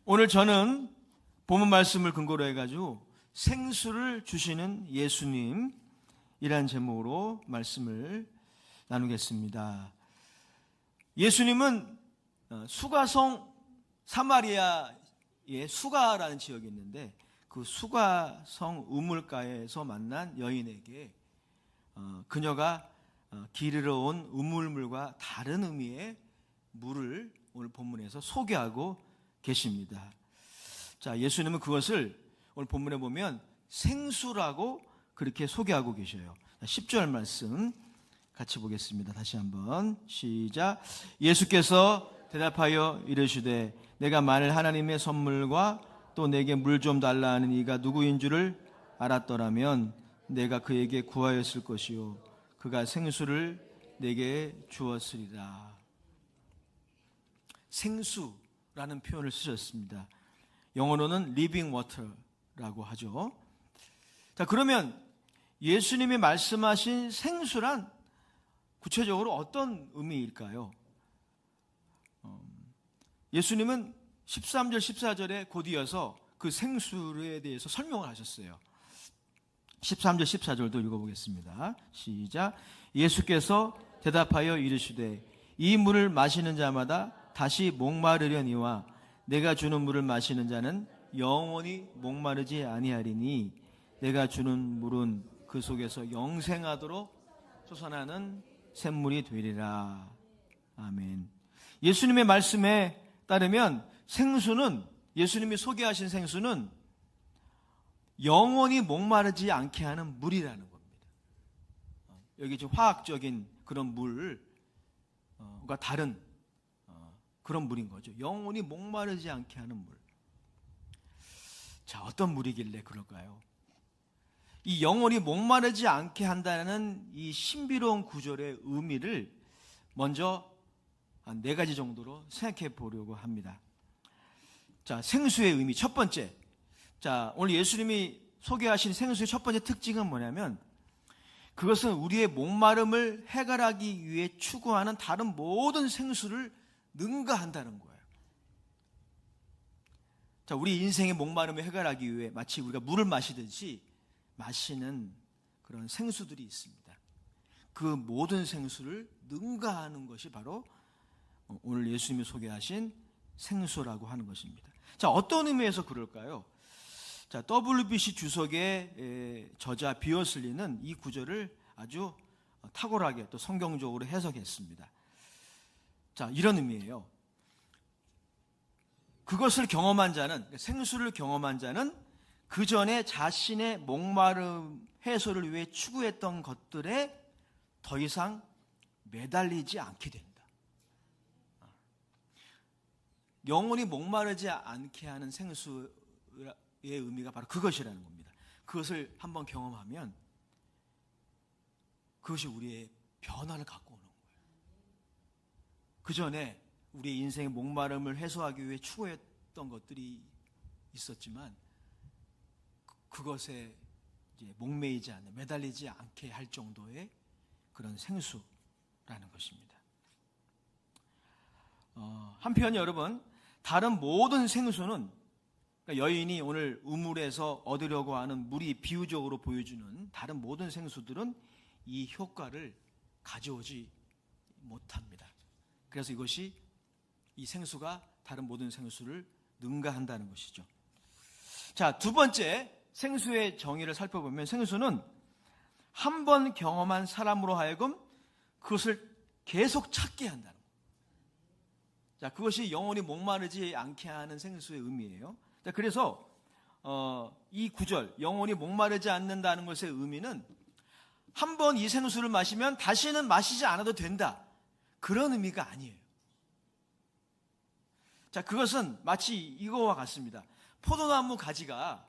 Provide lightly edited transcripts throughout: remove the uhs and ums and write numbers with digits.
오늘 저는 본문 말씀을 근거로 해가지고 생수를 주시는 예수님이란 제목으로 말씀을 나누겠습니다. 예수님은 수가성 사마리아의 수가라는 지역이 있는데 그 수가성 우물가에서 만난 여인에게 그녀가 기르러 온 우물물과 다른 의미의 물을 오늘 본문에서 소개하고 계십니다. 자, 예수님은 그것을 오늘 본문에 보면 생수라고 그렇게 소개하고 계셔요. 10절 말씀 같이 보겠습니다. 다시 한번 시작. 예수께서 대답하여 이르시되 내가 만일 하나님의 선물과 또 내게 물 좀 달라 하는 이가 누구인 줄을 알았더라면 내가 그에게 구하였을 것이요 그가 생수를 내게 주었으리라. 생수라는 표현을 쓰셨습니다. 영어로는 living water라고 하죠. 자, 그러면 예수님이 말씀하신 생수란 구체적으로 어떤 의미일까요? 예수님은 13절 14절에 곧 이어서 그 생수에 대해서 설명을 하셨어요. 13절 14절도 읽어보겠습니다. 시작. 예수께서 대답하여 이르시되 이 물을 마시는 자마다 다시 목마르려니와 내가 주는 물을 마시는 자는 영원히 목마르지 아니하리니 내가 주는 물은 그 속에서 영생하도록 솟아나는 샘물이 되리라. 아멘. 예수님의 말씀에 따르면 생수는, 예수님이 소개하신 생수는 영원히 목마르지 않게 하는 물이라는 겁니다. 여기 지금 화학적인 그런 물과 다른 그런 물인 거죠. 영원히 목마르지 않게 하는 물. 자, 어떤 물이길래 그럴까요? 이 영원히 목마르지 않게 한다는 이 신비로운 구절의 의미를 먼저 한 4가지 정도로 생각해 보려고 합니다. 자, 생수의 의미 첫 번째. 자, 오늘 예수님이 소개하신 생수의 첫 번째 특징은 뭐냐면 그것은 우리의 목마름을 해결하기 위해 추구하는 다른 모든 생수를 능가한다는 거예요. 자, 우리 인생의 목마름을 해결하기 위해 마치 우리가 물을 마시듯이 마시는 그런 생수들이 있습니다. 그 모든 생수를 능가하는 것이 바로 오늘 예수님이 소개하신 생수라고 하는 것입니다. 자, 어떤 의미에서 그럴까요? 자, WBC 주석의 저자 비어슬리는 이 구절을 아주 탁월하게 또 성경적으로 해석했습니다. 자, 이런 의미예요. 그것을 경험한 자는, 생수를 경험한 자는 그 전에 자신의 목마름 해소를 위해 추구했던 것들에 더 이상 매달리지 않게 된다. 영원히 목마르지 않게 하는 생수의 의미가 바로 그것이라는 겁니다. 그것을 한번 경험하면 그것이 우리의 변화를 갖고 오는 거예요. 그 전에 우리의 인생의 목마름을 해소하기 위해 추구했던 것들이 있었지만 그것에 이제 목매이지 않는, 매달리지 않게 할 정도의 그런 생수라는 것입니다. 한편 여러분, 다른 모든 생수는, 그러니까 여인이 오늘 우물에서 얻으려고 하는 물이 비유적으로 보여주는 다른 모든 생수들은 이 효과를 가져오지 못합니다. 그래서 이것이, 이 생수가 다른 모든 생수를 능가한다는 것이죠. 자, 두 번째 생수의 정의를 살펴보면 생수는 한 번 경험한 사람으로 하여금 그것을 계속 찾게 한다는 거예요. 자, 그것이 영원히 목마르지 않게 하는 생수의 의미예요. 자, 그래서 이 구절, 영원히 목마르지 않는다는 것의 의미는 한 번 이 생수를 마시면 다시는 마시지 않아도 된다, 그런 의미가 아니에요. 자, 그것은 마치 이거와 같습니다. 포도나무 가지가,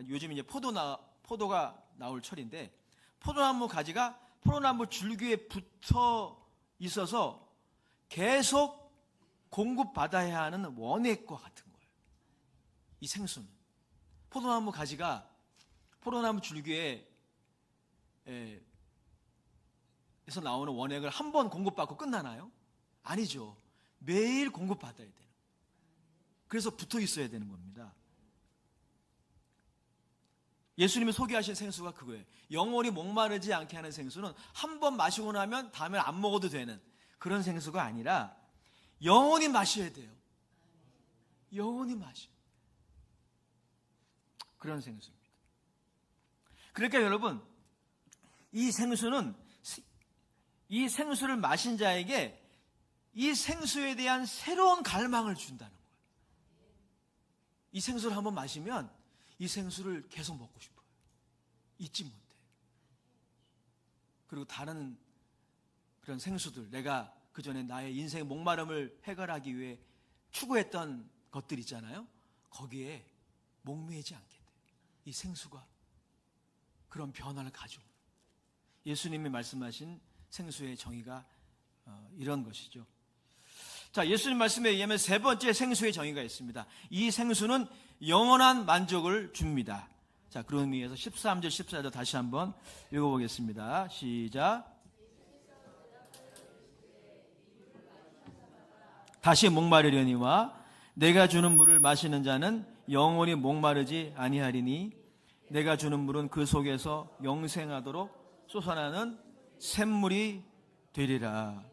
요즘 이제 포도가 나올 철인데, 포도나무 가지가 포도나무 줄기에 붙어 있어서 계속 공급받아야 하는 원액과 같은 거예요. 이 생수는 포도나무 가지가 포도나무 줄기에 에서 나오는 원액을 한 번 공급받고 끝나나요? 아니죠. 매일 공급받아야 돼요. 그래서 붙어 있어야 되는 겁니다. 예수님이 소개하신 생수가 그거예요. 영원히 목마르지 않게 하는 생수는 한 번 마시고 나면 다음에 안 먹어도 되는 그런 생수가 아니라 영원히 마셔야 돼요. 영원히 마셔. 그런 생수입니다. 그러니까 여러분, 이 생수를 마신 자에게 이 생수에 대한 새로운 갈망을 준다는 거예요. 이 생수를 한번 마시면 이 생수를 계속 먹고 싶어요. 잊지 못해요. 그리고 다른 그런 생수들, 내가 그전에 나의 인생의 목마름을 해결하기 위해 추구했던 것들 있잖아요. 거기에 목매이지 않게 돼요. 이 생수가 그런 변화를 가져옵니다. 예수님이 말씀하신 생수의 정의가 이런 것이죠. 자, 예수님 말씀에 의하면 세 번째 생수의 정의가 있습니다. 이 생수는 영원한 만족을 줍니다. 자, 그런 의미에서 13절, 14절 다시 한번 읽어보겠습니다. 시작. 다시 목마르려니와 내가 주는 물을 마시는 자는 영원히 목마르지 아니하리니 내가 주는 물은 그 속에서 영생하도록 솟아나는 샘물이 되리라.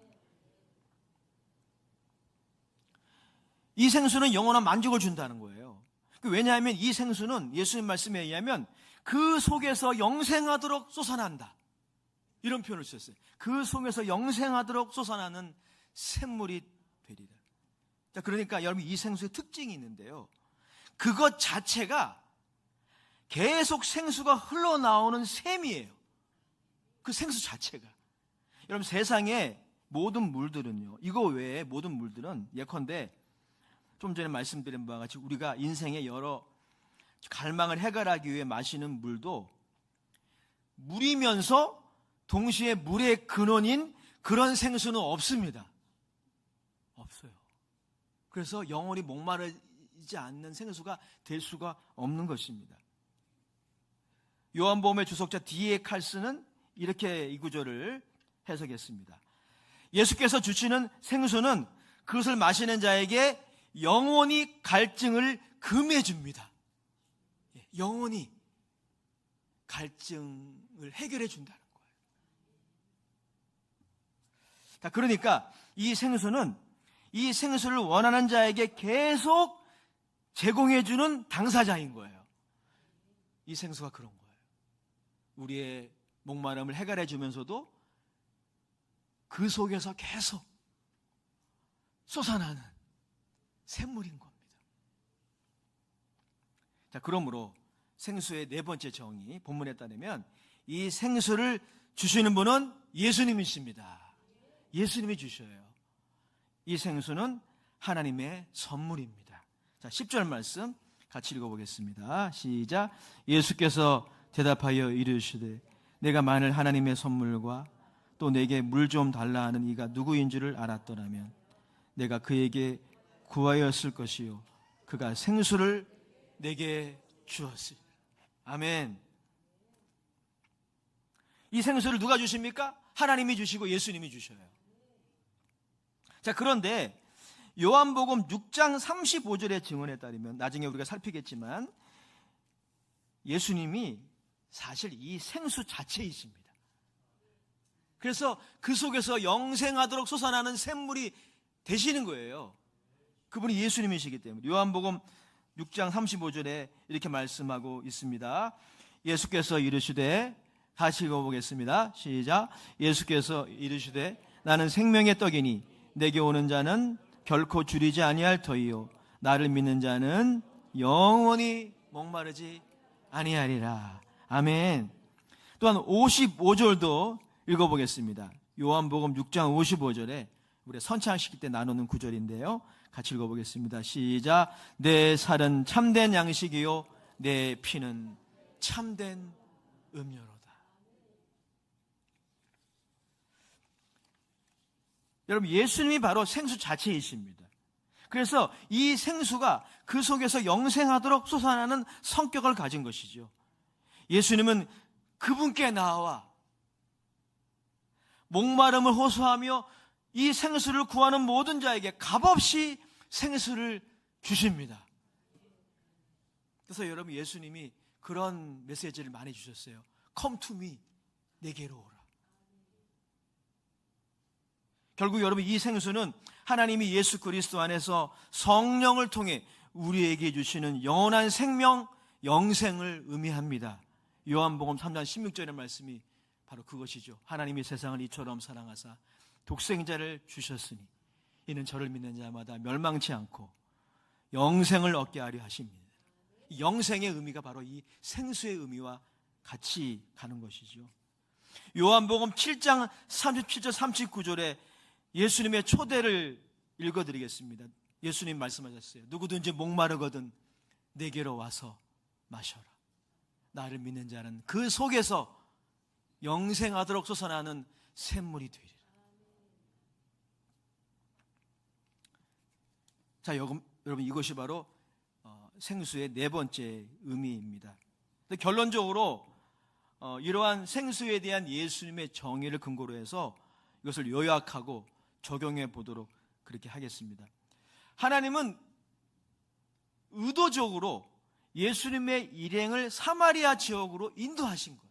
이 생수는 영원한 만족을 준다는 거예요. 왜냐하면 이 생수는 예수님 말씀에 의하면 그 속에서 영생하도록 솟아난다. 이런 표현을 쓰셨어요. 그 속에서 영생하도록 솟아나는 샘물이 되리라. 자, 그러니까 여러분, 이 생수의 특징이 있는데요. 그것 자체가 계속 생수가 흘러나오는 샘이에요. 그 생수 자체가. 여러분, 세상의 모든 물들은요, 이거 외에 모든 물들은 예컨대 좀 전에 말씀드린 바와 같이 우리가 인생의 여러 갈망을 해결하기 위해 마시는 물도 물이면서 동시에 물의 근원인 그런 생수는 없습니다. 없어요. 그래서 영원히 목마르지 않는 생수가 될 수가 없는 것입니다. 요한복음의 주석자 D.A. 칼슨은 이렇게 이 구절을 해석했습니다. 예수께서 주시는 생수는 그것을 마시는 자에게 영원히 갈증을 금해줍니다. 영원히 갈증을 해결해 준다는 거예요. 자, 그러니까 이 생수를 원하는 자에게 계속 제공해주는 당사자인 거예요. 이 생수가 그런 거예요. 우리의 목마름을 해결해 주면서도 그 속에서 계속 솟아나는 샘물인 겁니다. 자, 그러므로 생수의 네 번째 정의, 본문에 따르면 이 생수를 주시는 분은 예수님이십니다. 예수님이 주셔요. 이 생수는 하나님의 선물입니다. 자, 10절 말씀 같이 읽어보겠습니다. 시작. 예수께서 대답하여 이르시되 내가 만일 하나님의 선물과 또 내게 물 좀 달라 하는 이가 누구인 줄을 알았더라면 내가 그에게 구하였을 것이요 그가 생수를 내게 주었으리라. 아멘. 이 생수를 누가 주십니까? 하나님이 주시고 예수님이 주셔요. 자, 그런데 요한복음 6장 35절의 증언에 따르면 나중에 우리가 살피겠지만 예수님이 사실 이 생수 자체이십니다. 그래서 그 속에서 영생하도록 솟아나는 샘물이 되시는 거예요. 그분이 예수님이시기 때문에. 요한복음 6장 35절에 이렇게 말씀하고 있습니다. 예수께서 이르시되, 다시 읽어보겠습니다. 시작. 예수께서 이르시되 나는 생명의 떡이니 내게 오는 자는 결코 줄이지 아니할 터이요 나를 믿는 자는 영원히 목마르지 아니하리라. 아멘. 또한 55절도 읽어보겠습니다. 요한복음 6장 55절에 우리 선창시킬 때 나누는 구절인데요. 같이 읽어보겠습니다. 시작. 내 살은 참된 양식이요 내 피는 참된 음료로다. 여러분, 예수님이 바로 생수 자체이십니다. 그래서 이 생수가 그 속에서 영생하도록 솟아나는 성격을 가진 것이죠. 예수님은 그분께 나와 목마름을 호소하며 이 생수를 구하는 모든 자에게 값없이 생수를 주십니다. 그래서 여러분, 예수님이 그런 메시지를 많이 주셨어요. Come to me, 내게로 오라. 결국 여러분, 이 생수는 하나님이 예수 그리스도 안에서 성령을 통해 우리에게 주시는 영원한 생명, 영생을 의미합니다. 요한복음 3장 16절의 말씀이 바로 그것이죠. 하나님이 세상을 이처럼 사랑하사 독생자를 주셨으니 이는 저를 믿는 자마다 멸망치 않고 영생을 얻게 하려 하십니다. 영생의 의미가 바로 이 생수의 의미와 같이 가는 것이죠. 요한복음 7장 37절 39절에 예수님의 초대를 읽어드리겠습니다. 예수님 말씀하셨어요. 누구든지 목마르거든 내게로 와서 마셔라. 나를 믿는 자는 그 속에서 영생하도록 솟아나는 샘물이 되리라. 자, 여러분, 이것이 바로 생수의 네 번째 의미입니다. 결론적으로 이러한 생수에 대한 예수님의 정의를 근거로 해서 이것을 요약하고 적용해 보도록 그렇게 하겠습니다. 하나님은 의도적으로 예수님의 일행을 사마리아 지역으로 인도하신 거예요.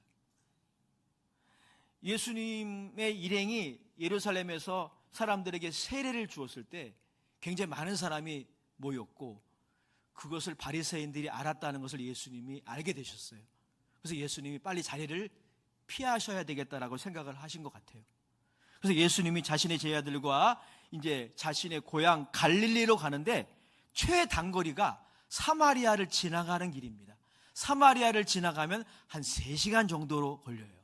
예수님의 일행이 예루살렘에서 사람들에게 세례를 주었을 때 굉장히 많은 사람이 모였고 그것을 바리새인들이 알았다는 것을 예수님이 알게 되셨어요. 그래서 예수님이 빨리 자리를 피하셔야 되겠다라고 생각을 하신 것 같아요. 그래서 예수님이 자신의 제자들과 이제 자신의 고향 갈릴리로 가는데 최단거리가 사마리아를 지나가는 길입니다. 사마리아를 지나가면 한 3시간 정도로 걸려요.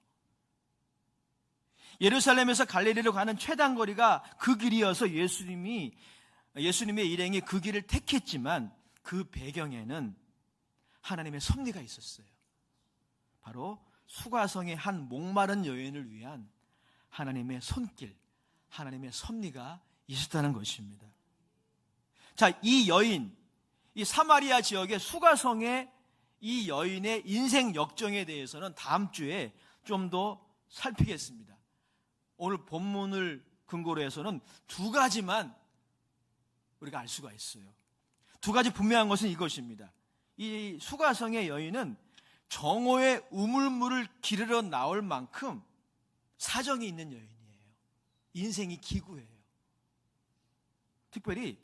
예루살렘에서 갈릴리로 가는 최단거리가 그 길이어서 예수님의 일행이 그 길을 택했지만 그 배경에는 하나님의 섭리가 있었어요. 바로 수가성의 한 목마른 여인을 위한 하나님의 손길, 하나님의 섭리가 있었다는 것입니다. 자, 이 여인, 이 사마리아 지역의 수가성의 이 여인의 인생 역정에 대해서는 다음 주에 좀 더 살피겠습니다. 오늘 본문을 근거로 해서는 2가지만 우리가 알 수가 있어요. 2가지 분명한 것은 이것입니다. 이 수가성의 여인은 정오의 우물물을 기르러 나올 만큼 사정이 있는 여인이에요. 인생이 기구예요. 특별히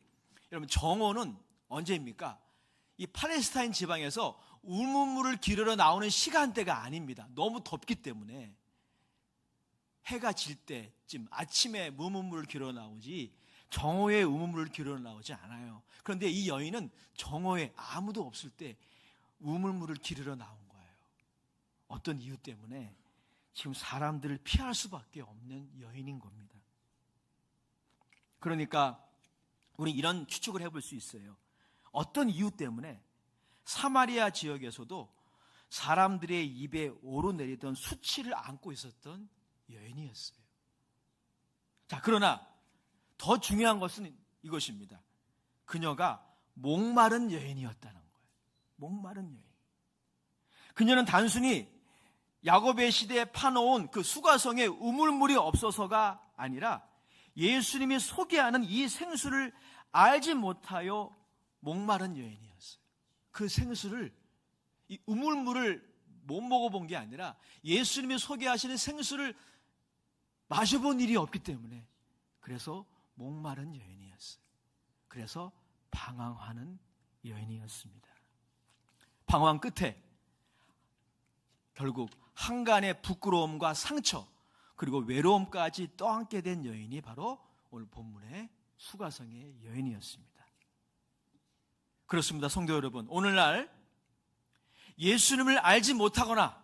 여러분, 정오는 언제입니까? 이 팔레스타인 지방에서 우물물을 기르러 나오는 시간대가 아닙니다. 너무 덥기 때문에 해가 질 때쯤 아침에 우물물을 기르러 나오지 정오에 우물물을 기르러 나오지 않아요. 그런데 이 여인은 정오에 아무도 없을 때 우물물을 기르러 나온 거예요. 어떤 이유 때문에? 지금 사람들을 피할 수밖에 없는 여인인 겁니다. 그러니까 우리 이런 추측을 해볼 수 있어요. 어떤 이유 때문에 사마리아 지역에서도 사람들의 입에 오르내리던 수치를 안고 있었던 여인이었어요. 자, 그러나 더 중요한 것은 이것입니다. 그녀가 목마른 여인이었다는 거예요. 목마른 여인. 그녀는 단순히 야곱의 시대에 파놓은 그 수가성에 우물물이 없어서가 아니라 예수님이 소개하는 이 생수를 알지 못하여 목마른 여인이었어요. 그 생수를, 이 우물물을 못 먹어본 게 아니라 예수님이 소개하시는 생수를 마셔본 일이 없기 때문에 그래서 목마른 여인이었어요. 그래서 방황하는 여인이었습니다. 방황 끝에 결국 한간의 부끄러움과 상처 그리고 외로움까지 떠안게 된 여인이 바로 오늘 본문의 수가성의 여인이었습니다. 그렇습니다. 성도 여러분, 오늘날 예수님을 알지 못하거나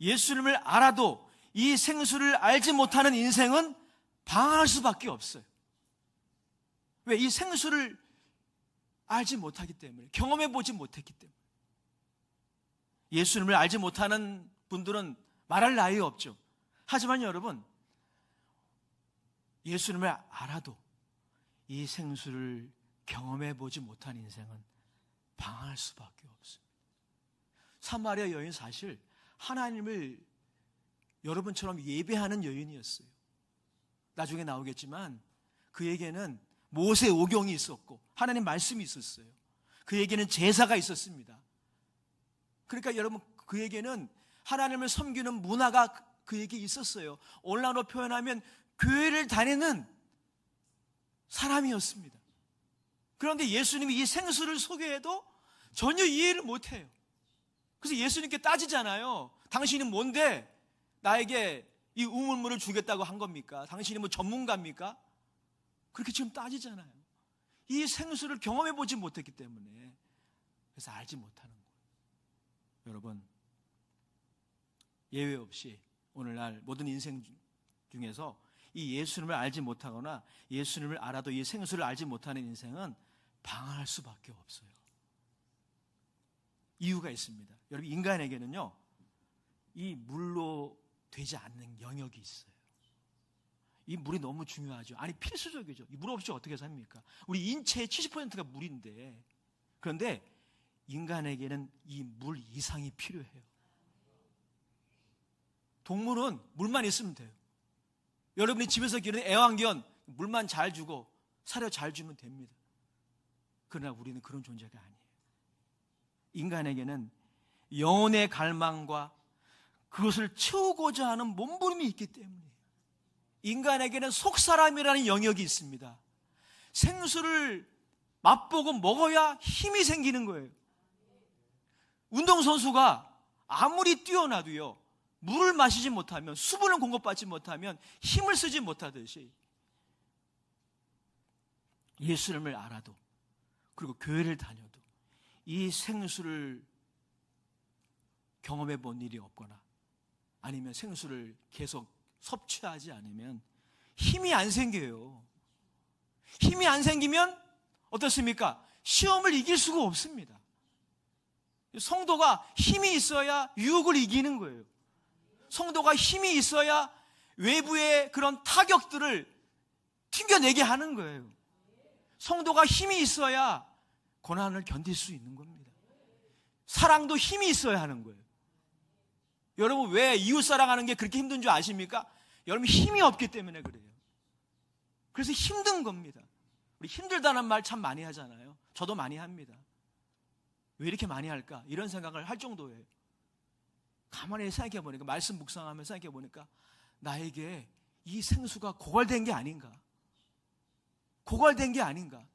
예수님을 알아도 이 생수를 알지 못하는 인생은 방황할 수밖에 없어요. 왜? 이 생수를 알지 못하기 때문에, 경험해보지 못했기 때문에. 예수님을 알지 못하는 분들은 말할 나위 없죠. 하지만 여러분, 예수님을 알아도 이 생수를 경험해보지 못한 인생은 방황할 수밖에 없습니다. 사마리아 여인 사실 하나님을 여러분처럼 예배하는 여인이었어요. 나중에 나오겠지만 그에게는 모세 오경이 있었고 하나님 말씀이 있었어요. 그에게는 제사가 있었습니다. 그러니까 여러분, 그에게는 하나님을 섬기는 문화가 그에게 있었어요. 오늘날로 표현하면 교회를 다니는 사람이었습니다. 그런데 예수님이 이 생수를 소개해도 전혀 이해를 못해요. 그래서 예수님께 따지잖아요. 당신은 뭔데 나에게 이 우물물을 주겠다고 한 겁니까? 당신이 뭐 전문가입니까? 그렇게 지금 따지잖아요. 이 생수를 경험해 보지 못했기 때문에, 그래서 알지 못하는 거예요. 여러분, 예외 없이 오늘날 모든 인생 중에서 이 예수님을 알지 못하거나 예수님을 알아도 이 생수를 알지 못하는 인생은 방황할 수밖에 없어요. 이유가 있습니다. 여러분, 인간에게는요, 이 물로 되지 않는 영역이 있어요. 이 물이 너무 중요하죠. 아니, 필수적이죠. 이 물 없이 어떻게 삽니까? 우리 인체의 70%가 물인데, 그런데 인간에게는 이 물 이상이 필요해요. 동물은 물만 있으면 돼요. 여러분이 집에서 기르는 애완견 물만 잘 주고 사료 잘 주면 됩니다. 그러나 우리는 그런 존재가 아니에요. 인간에게는 영혼의 갈망과 그것을 채우고자 하는 몸부림이 있기 때문에, 인간에게는 속사람이라는 영역이 있습니다. 생수를 맛보고 먹어야 힘이 생기는 거예요. 운동선수가 아무리 뛰어나도요, 물을 마시지 못하면, 수분을 공급받지 못하면 힘을 쓰지 못하듯이, 예수님을 알아도 그리고 교회를 다녀도 이 생수를 경험해 본 일이 없거나 아니면 생수를 계속 섭취하지 않으면 힘이 안 생겨요. 힘이 안 생기면 어떻습니까? 시험을 이길 수가 없습니다. 성도가 힘이 있어야 유혹을 이기는 거예요. 성도가 힘이 있어야 외부의 그런 타격들을 튕겨내게 하는 거예요. 성도가 힘이 있어야 고난을 견딜 수 있는 겁니다. 사랑도 힘이 있어야 하는 거예요. 여러분, 왜 이웃 사랑하는 게 그렇게 힘든 줄 아십니까? 여러분, 힘이 없기 때문에 그래요. 그래서 힘든 겁니다. 우리 힘들다는 말 참 많이 하잖아요. 저도 많이 합니다. 왜 이렇게 많이 할까? 이런 생각을 할 정도예요. 가만히 생각해 보니까, 말씀 묵상하면서 생각해 보니까, 나에게 이 생수가 고갈된 게 아닌가? 고갈된 게 아닌가?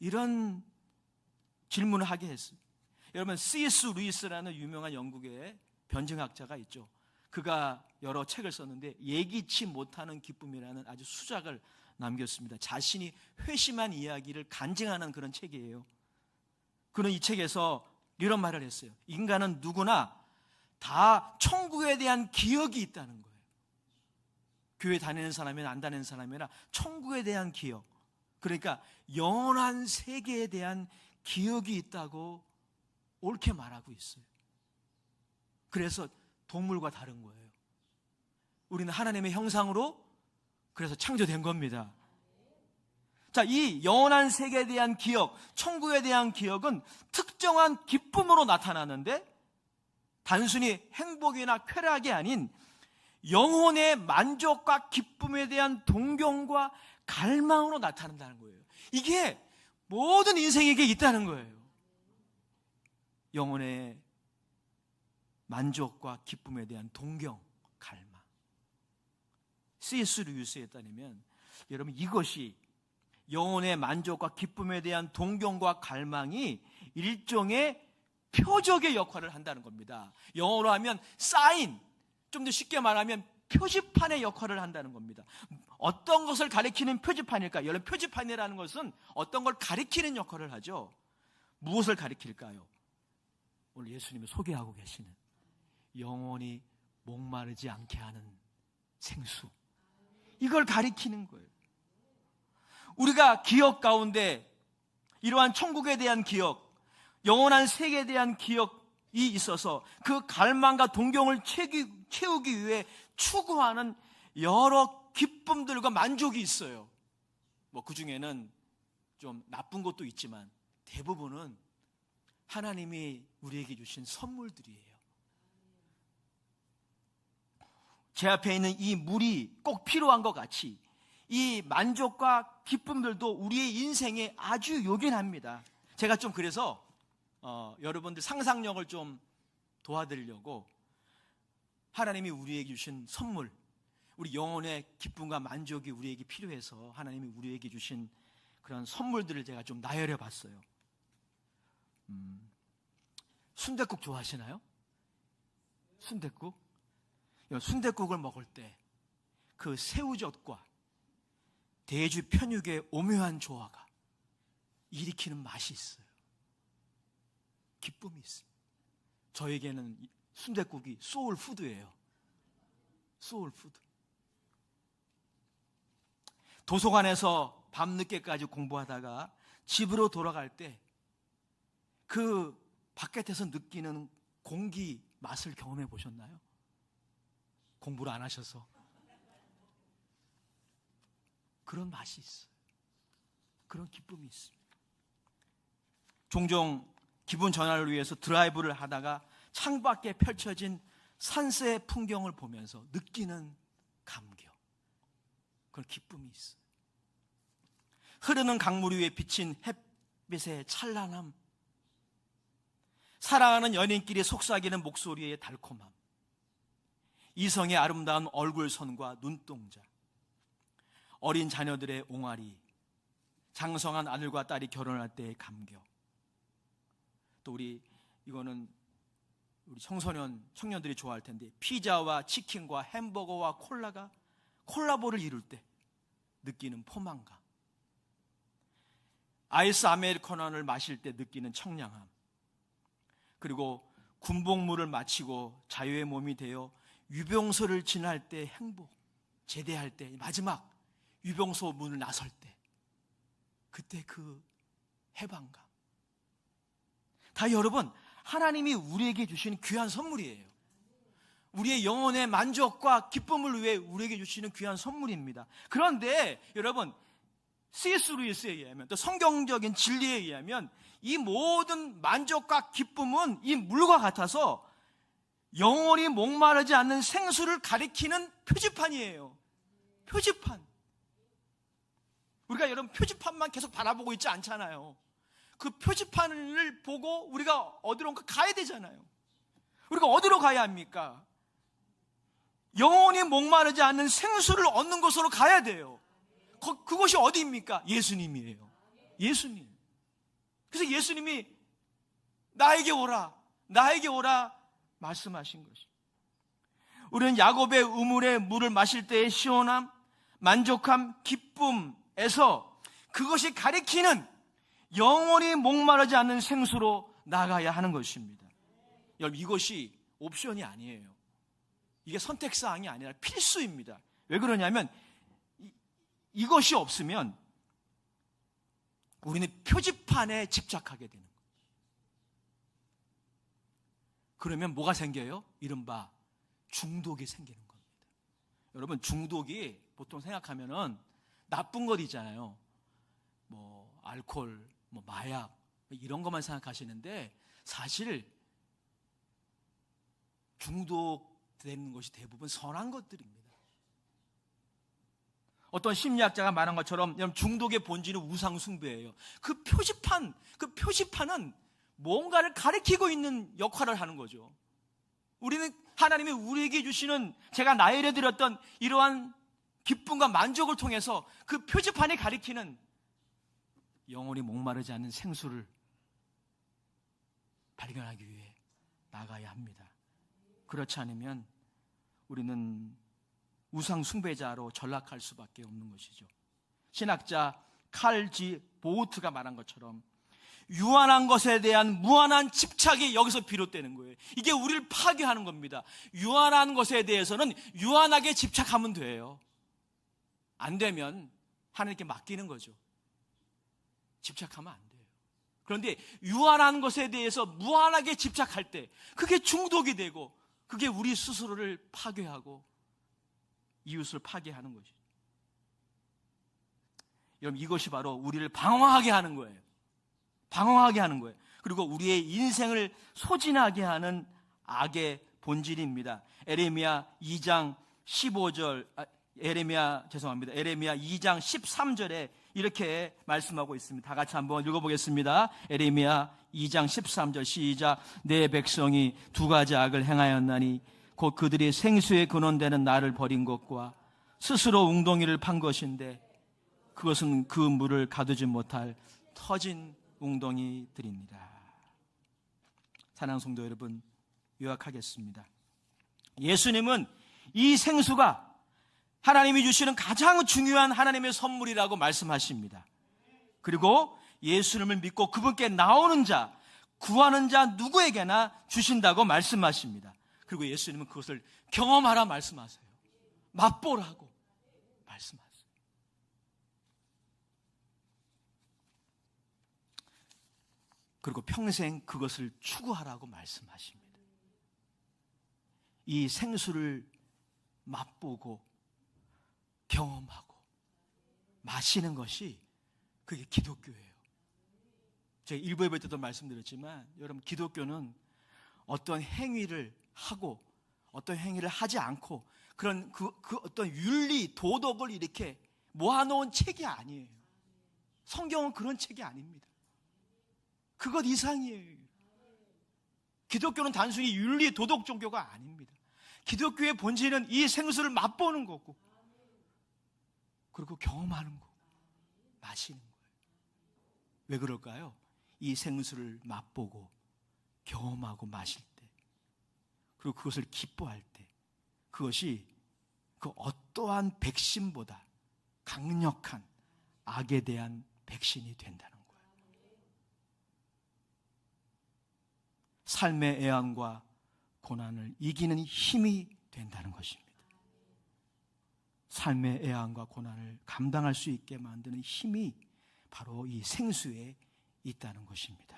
이런 질문을 하게 했어요. 여러분, C.S. 루이스라는 유명한 영국의 변증학자가 있죠. 그가 여러 책을 썼는데 예기치 못하는 기쁨이라는 아주 수작을 남겼습니다. 자신이 회심한 이야기를 간증하는 그런 책이에요. 그는 이 책에서 이런 말을 했어요. 인간은 누구나 다 천국에 대한 기억이 있다는 거예요. 교회 다니는 사람이나 안 다니는 사람이나 천국에 대한 기억, 그러니까 영원한 세계에 대한 기억이 있다고 옳게 말하고 있어요. 그래서 동물과 다른 거예요. 우리는 하나님의 형상으로 그래서 창조된 겁니다. 자, 이 영원한 세계에 대한 기억, 천국에 대한 기억은 특정한 기쁨으로 나타나는데, 단순히 행복이나 쾌락이 아닌 영혼의 만족과 기쁨에 대한 동경과 갈망으로 나타난다는 거예요. 이게 모든 인생에게 있다는 거예요. 영혼의 만족과 기쁨에 대한 동경, 갈망. C.S. 루이스에 따르면 여러분, 이것이 영혼의 만족과 기쁨에 대한 동경과 갈망이 일종의 표적의 역할을 한다는 겁니다. 영어로 하면 사인, 좀 더 쉽게 말하면 표지판의 역할을 한다는 겁니다. 어떤 것을 가리키는 표지판일까? 여러분, 표지판이라는 것은 어떤 걸 가리키는 역할을 하죠. 무엇을 가리킬까요? 오늘 예수님이 소개하고 계시는 영원히 목마르지 않게 하는 생수, 이걸 가리키는 거예요. 우리가 기억 가운데 이러한 천국에 대한 기억, 영원한 세계에 대한 기억이 있어서 그 갈망과 동경을 채우기 위해 추구하는 여러 기쁨들과 만족이 있어요. 뭐 그 중에는 좀 나쁜 것도 있지만 대부분은 하나님이 우리에게 주신 선물들이에요. 제 앞에 있는 이 물이 꼭 필요한 것 같이 이 만족과 기쁨들도 우리의 인생에 아주 요긴합니다. 제가 좀 그래서 여러분들 상상력을 좀 도와드리려고 하나님이 우리에게 주신 선물, 우리 영혼의 기쁨과 만족이 우리에게 필요해서 하나님이 우리에게 주신 그런 선물들을 제가 좀 나열해 봤어요. 순댓국 좋아하시나요? 순댓국? 순댓국을 먹을 때 그 새우젓과 대주 편육의 오묘한 조화가 일으키는 맛이 있어요. 기쁨이 있어요. 저에게는 순댓국이 소울푸드예요. 소울푸드. 도서관에서 밤늦게까지 공부하다가 집으로 돌아갈 때 그 바깥에서 느끼는 공기 맛을 경험해 보셨나요? 공부를 안 하셔서. 그런 맛이 있어요. 그런 기쁨이 있습니다. 종종 기분 전환을 위해서 드라이브를 하다가 창밖에 펼쳐진 산세의 풍경을 보면서 느끼는 감격, 그런 기쁨이 있어요. 흐르는 강물 위에 비친 햇빛의 찬란함, 사랑하는 연인끼리 속삭이는 목소리의 달콤함, 이성의 아름다운 얼굴선과 눈동자, 어린 자녀들의 옹알이, 장성한 아들과 딸이 결혼할 때의 감격, 또 이거는 우리 청년들이 좋아할 텐데 피자와 치킨과 햄버거와 콜라가 콜라보를 이룰 때 느끼는 포만감, 아이스 아메리카노를 마실 때 느끼는 청량함, 그리고 군복무를 마치고 자유의 몸이 되어 유병소를 지날 때 행복, 제대할 때 마지막 유병소 문을 나설 때 그때 그 해방감, 다 여러분 하나님이 우리에게 주시는 귀한 선물이에요. 우리의 영혼의 만족과 기쁨을 위해 우리에게 주시는 귀한 선물입니다. 그런데 여러분, C.S. 루이스에 의하면, 또 성경적인 진리에 의하면 이 모든 만족과 기쁨은 이 물과 같아서 영원히 목마르지 않는 생수를 가리키는 표지판이에요. 표지판. 우리가 여러분 표지판만 계속 바라보고 있지 않잖아요. 그 표지판을 보고 우리가 어디론가 가야 되잖아요. 우리가 어디로 가야 합니까? 영원히 목마르지 않는 생수를 얻는 곳으로 가야 돼요. 그곳이 어디입니까? 예수님이에요. 예수님. 그래서 예수님이 나에게 오라, 나에게 오라 말씀하신 것이. 우리는 야곱의 우물의 물을 마실 때의 시원함, 만족함, 기쁨에서 그것이 가리키는 영원히 목마르지 않는 생수로 나가야 하는 것입니다. 여러분, 이것이 옵션이 아니에요. 이게 선택사항이 아니라 필수입니다. 왜 그러냐면 이것이 없으면 우리는 표지판에 집착하게 되는 거예요. 그러면 뭐가 생겨요? 이른바 중독이 생기는 겁니다. 여러분, 중독이 보통 생각하면은 나쁜 것이잖아요. 뭐 알코올, 뭐 마약 이런 것만 생각하시는데 사실 중독되는 것이 대부분 선한 것들입니다. 어떤 심리학자가 말한 것처럼 중독의 본질은 우상 숭배예요. 그 표지판은 뭔가를 가리키고 있는 역할을 하는 거죠. 우리는 하나님이 우리에게 주시는, 제가 나열해드렸던 이러한 기쁨과 만족을 통해서 그 표지판이 가리키는 영원히 목마르지 않는 생수를 발견하기 위해 나가야 합니다. 그렇지 않으면 우리는 우상 숭배자로 전락할 수밖에 없는 것이죠. 신학자 칼 G 보우트가 말한 것처럼 유한한 것에 대한 무한한 집착이 여기서 비롯되는 거예요. 이게 우리를 파괴하는 겁니다. 유한한 것에 대해서는 유한하게 집착하면 돼요. 안 되면 하나님께 맡기는 거죠. 집착하면 안 돼요. 그런데 유한한 것에 대해서 무한하게 집착할 때 그게 중독이 되고 그게 우리 스스로를 파괴하고 이웃을 파괴하는 것이죠. 여러분, 이것이 바로 우리를 방황하게 하는 거예요. 방황하게 하는 거예요. 그리고 우리의 인생을 소진하게 하는 악의 본질입니다. 에레미야 2장 15절 에레미야 2장 13절에 이렇게 말씀하고 있습니다. 다 같이 한번 읽어보겠습니다. 에레미야 2장 13절 시작. 내 백성이 두 가지 악을 행하였나니 곧 그들이 생수의 근원되는 나를 버린 것과 스스로 웅덩이를 판 것인데 그것은 그 물을 가두지 못할 터진 웅덩이들입니다. 사랑하는 성도 여러분, 요약하겠습니다. 예수님은 이 생수가 하나님이 주시는 가장 중요한 하나님의 선물이라고 말씀하십니다. 그리고 예수님을 믿고 그분께 나오는 자, 구하는 자 누구에게나 주신다고 말씀하십니다. 그리고 예수님은 그것을 경험하라 말씀하세요. 맛보라고 말씀하세요. 그리고 평생 그것을 추구하라고 말씀하십니다. 이 생수를 맛보고 경험하고 마시는 것이 그게 기독교예요. 제가 일부 예배 때도 말씀드렸지만 여러분, 기독교는 어떤 행위를 하고 어떤 행위를 하지 않고 그런 그 어떤 윤리 도덕을 이렇게 모아놓은 책이 아니에요. 성경은 그런 책이 아닙니다. 그것 이상이에요. 기독교는 단순히 윤리 도덕 종교가 아닙니다. 기독교의 본질은 이 생수를 맛보는 거고 그리고 경험하는 거, 마시는 거예요. 왜 그럴까요? 이 생수를 맛보고 경험하고 마실 때, 그리고 그것을 기뻐할 때, 그것이 그 어떠한 백신보다 강력한 악에 대한 백신이 된다는 거예요. 삶의 애환과 고난을 이기는 힘이 된다는 것입니다. 삶의 애환과 고난을 감당할 수 있게 만드는 힘이 바로 이 생수에 있다는 것입니다.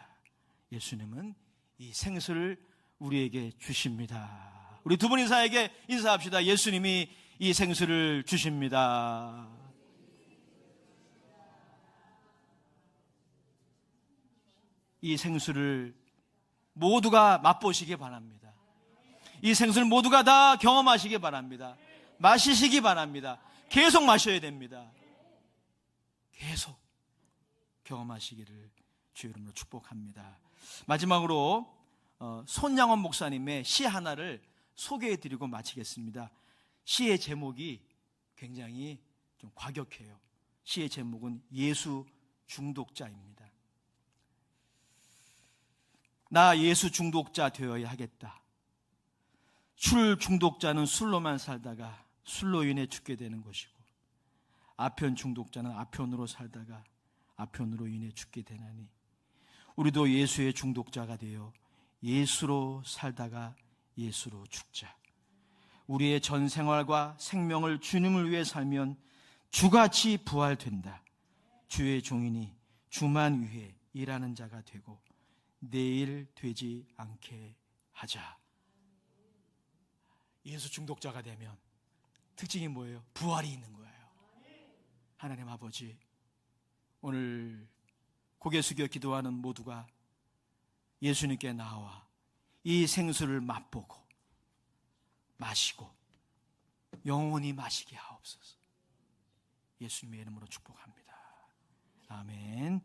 예수님은 이 생수를 우리에게 주십니다. 우리 두 분 인사에게 인사합시다. 예수님이 이 생수를 주십니다. 이 생수를 모두가 맛보시기 바랍니다. 이 생수를 모두가 다 경험하시기 바랍니다. 마시시기 바랍니다. 계속 마셔야 됩니다. 계속 경험하시기를 주의 이름으로 축복합니다. 마지막으로 손양원 목사님의 시 하나를 소개해드리고 마치겠습니다. 시의 제목이 굉장히 좀 과격해요. 시의 제목은 예수 중독자입니다. 나 예수 중독자 되어야 하겠다. 술 중독자는 술로만 살다가 술로 인해 죽게 되는 것이고, 아편 중독자는 아편으로 살다가 아편으로 인해 죽게 되나니 우리도 예수의 중독자가 되어 예수로 살다가 예수로 죽자. 우리의 전 생활과 생명을 주님을 위해 살면 주같이 부활된다. 주의 종이니 주만 위해 일하는 자가 되고 내일 되지 않게 하자. 예수 중독자가 되면 특징이 뭐예요? 부활이 있는 거예요. 하나님 아버지, 오늘 고개 숙여 기도하는 모두가 예수님께 나와 이 생수를 맛보고 마시고 영원히 마시게 하옵소서. 예수님의 이름으로 축복합니다. 아멘.